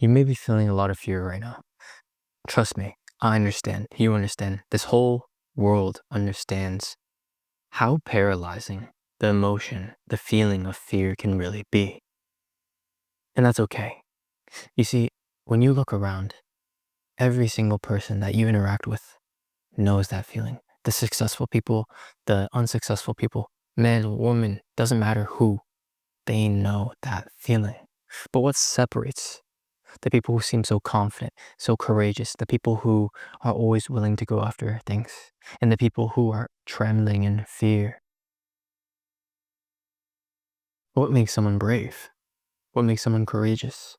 You may be feeling a lot of fear right now. Trust me, I understand. You understand. This whole world understands how paralyzing the emotion, the feeling of fear can really be. And that's okay. You see, when you look around, every single person that you interact with knows that feeling. The successful people, the unsuccessful people, man, woman, doesn't matter who, they know that feeling. But what separates the people who seem so confident, so courageous, the people who are always willing to go after things, and the people who are trembling in fear? What makes someone brave? What makes someone courageous?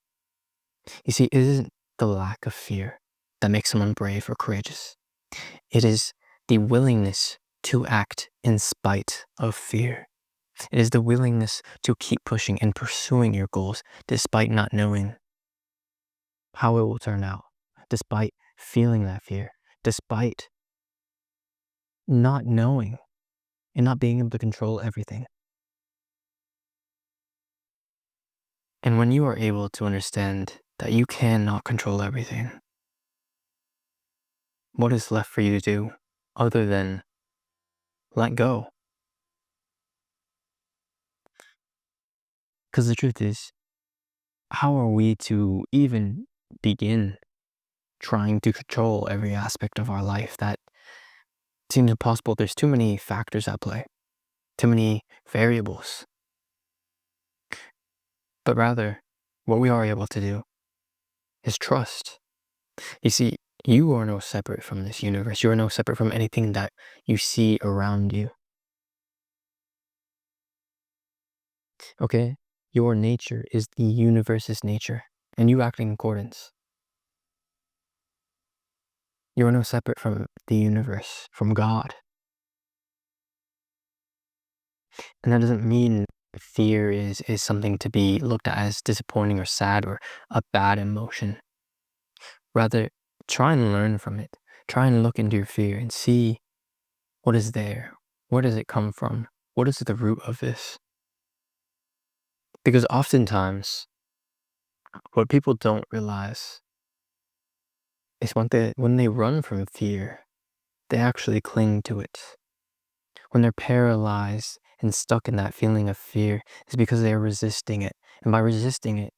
You see, it isn't the lack of fear that makes someone brave or courageous. It is the willingness to act in spite of fear. It is the willingness to keep pushing and pursuing your goals despite not knowing how it will turn out, despite feeling that fear, despite not knowing and not being able to control everything. And when you are able to understand that you cannot control everything, what is left for you to do other than let go? Because the truth is, how are we to even begin trying to control every aspect of our life? That seems impossible. There's too many factors at play, too many variables. But rather, what we are able to do is trust. You see, you are no separate from this universe. You are no separate from anything that you see around you. Okay? Your nature is the universe's nature, and you act in accordance. You are no separate from the universe, from God. And that doesn't mean fear is something to be looked at as disappointing or sad or a bad emotion. Rather, try and learn from it. Try and look into your fear and see what is there. Where does it come from? What is the root of this? Because oftentimes, what people don't realize is when they run from fear, they actually cling to it. When they're paralyzed and stuck in that feeling of fear, it's because they are resisting it. And by resisting it,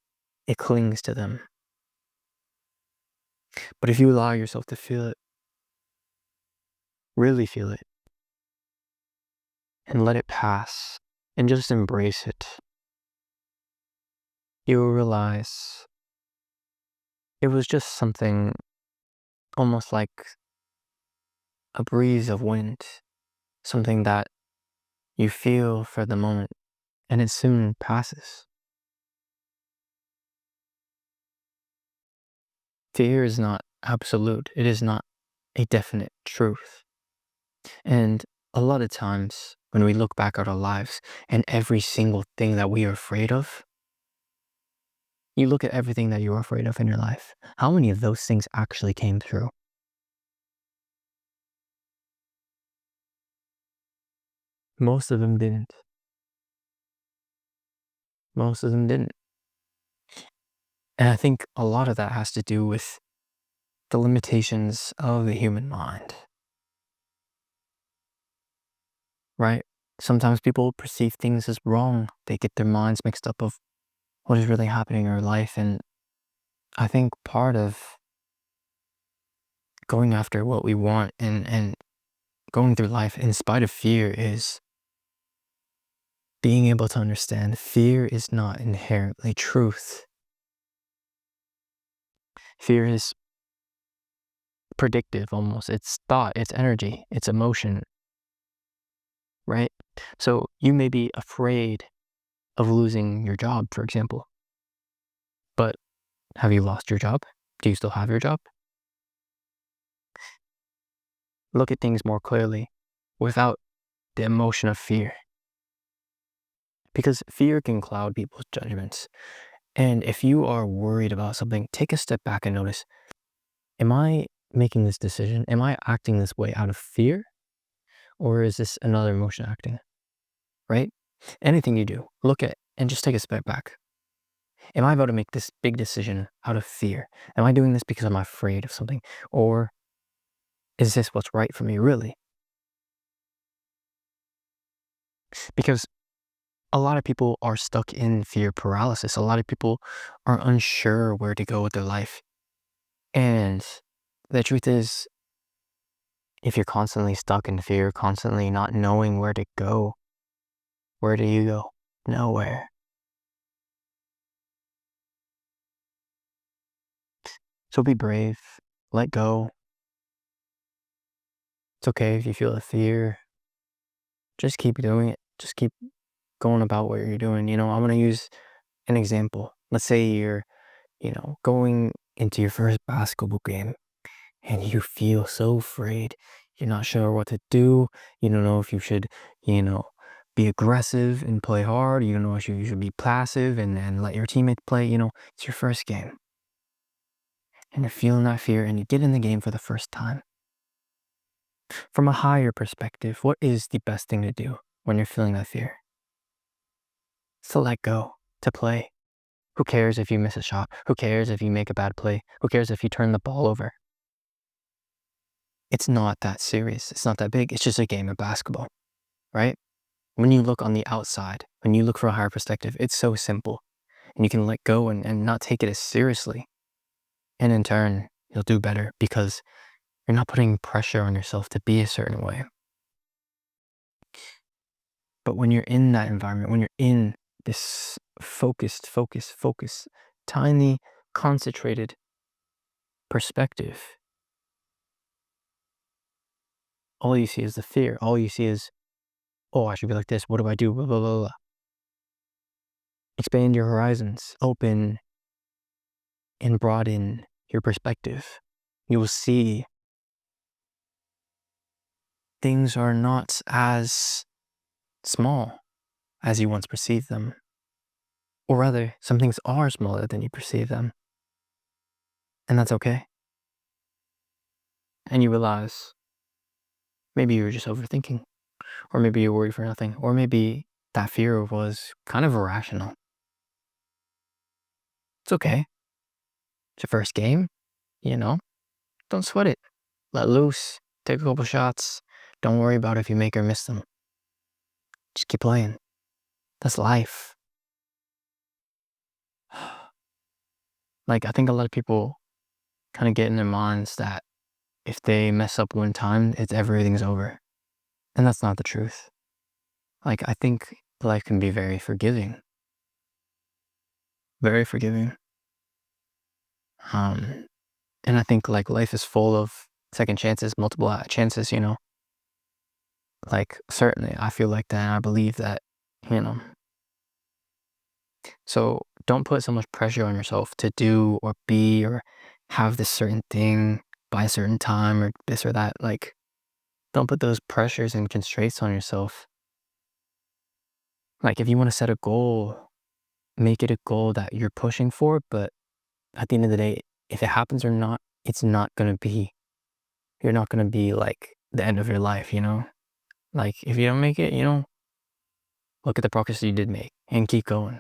it clings to them. But if you allow yourself to feel it, really feel it, and let it pass, and just embrace it, you will realize it was just something almost like a breeze of wind, something that you feel for the moment, and it soon passes. Fear is not absolute. It is not a definite truth. And a lot of times when we look back at our lives and every single thing that we are afraid of, you look at everything that you're afraid of in your life. How many of those things actually came true? Most of them didn't. Most of them didn't. And I think a lot of that has to do with the limitations of the human mind, right? Sometimes people perceive things as wrong. They get their minds mixed up of what is really happening in our life. And I think part of going after what we want and going through life in spite of fear is being able to understand fear is not inherently truth. Fear is predictive almost. It's thought, it's energy, it's emotion, right? So you may be afraid of losing your job, for example. But have you lost your job? Do you still have your job? Look at things more clearly without the emotion of fear. Because fear can cloud people's judgments. And if you are worried about something, take a step back and notice, am I making this decision? Am I acting this way out of fear? Or is this another emotion acting? Right? Anything you do, look at and just take a step back. Am I about to make this big decision out of fear? Am I doing this because I'm afraid of something? Or is this what's right for me, really? Because a lot of people are stuck in fear paralysis. A lot of people are unsure where to go with their life. And the truth is, if you're constantly stuck in fear, constantly not knowing where to go, where do you go? Nowhere. So be brave. Let go. It's okay if you feel the fear. Just keep doing it. Just keep going about what you're doing. I'm going to use an example. Let's say you're, going into your first basketball game and you feel so afraid. You're not sure what to do. You don't know if you should, be aggressive and play hard. You don't know if you should be passive and let your teammate play. It's your first game and you're feeling that fear and you get in the game for the first time. From a higher perspective, what is the best thing to do when you're feeling that fear? It's to let go, to play. Who cares if you miss a shot? Who cares if you make a bad play? Who cares if you turn the ball over? It's not that serious. It's not that big. It's just a game of basketball, right? When you look on the outside, when you look for a higher perspective, it's so simple. And you can let go and not take it as seriously. And in turn, you'll do better because you're not putting pressure on yourself to be a certain way. But when you're in that environment, when you're in this focused, tiny, concentrated perspective, all you see is the fear. All you see is, oh, I should be like this. What do I do? Blah, blah, blah, blah. Expand your horizons, open and broaden your perspective. You will see things are not as small as you once perceived them. Or rather, some things are smaller than you perceive them. And that's okay. And you realize maybe you were just overthinking, or maybe you're worried for nothing, or maybe that fear was kind of irrational. It's okay. It's your first game, don't sweat it. Let loose, take a couple shots. Don't worry about if you make or miss them. Just keep playing. That's life. Like, I think a lot of people kind of get in their minds that if they mess up one time, everything's over. And that's not the truth. Like, I think life can be very forgiving. Very forgiving. And I think like life is full of second chances, multiple chances, Like, certainly I feel like that and I believe that, So don't put so much pressure on yourself to do or be or have this certain thing by a certain time or this or that. Like, don't put those pressures and constraints on yourself. Like, if you want to set a goal, make it a goal that you're pushing for. But at the end of the day, if it happens or not, it's not going to be, you're not going to be like the end of your life, Like, if you don't make it, look at the progress you did make and keep going,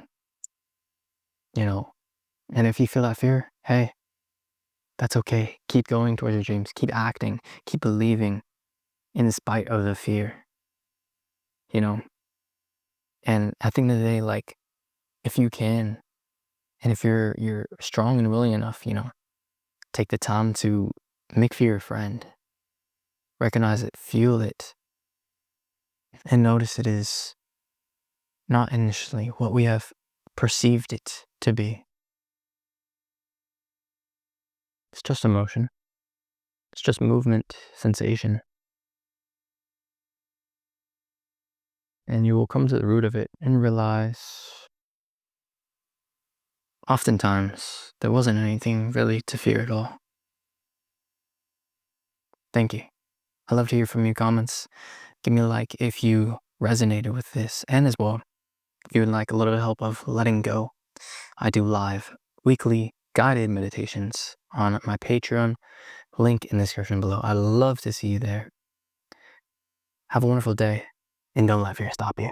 And if you feel that fear, hey, that's okay. Keep going towards your dreams. Keep acting. Keep believing in spite of the fear, And at the end of the day, like, if you can, and if you're strong and willing enough, take the time to make fear a friend. Recognize it, feel it, and notice it is not initially what we have perceived it to be. It's just emotion. It's just movement, sensation. And you will come to the root of it and realize oftentimes there wasn't anything really to fear at all. Thank you. I love to hear from you comments. Give me a like if you resonated with this, and as well, if you would like a little help of letting go. I do live weekly guided meditations on my Patreon, link in the description below. I'd love to see you there. Have a wonderful day, and don't let fear stop you.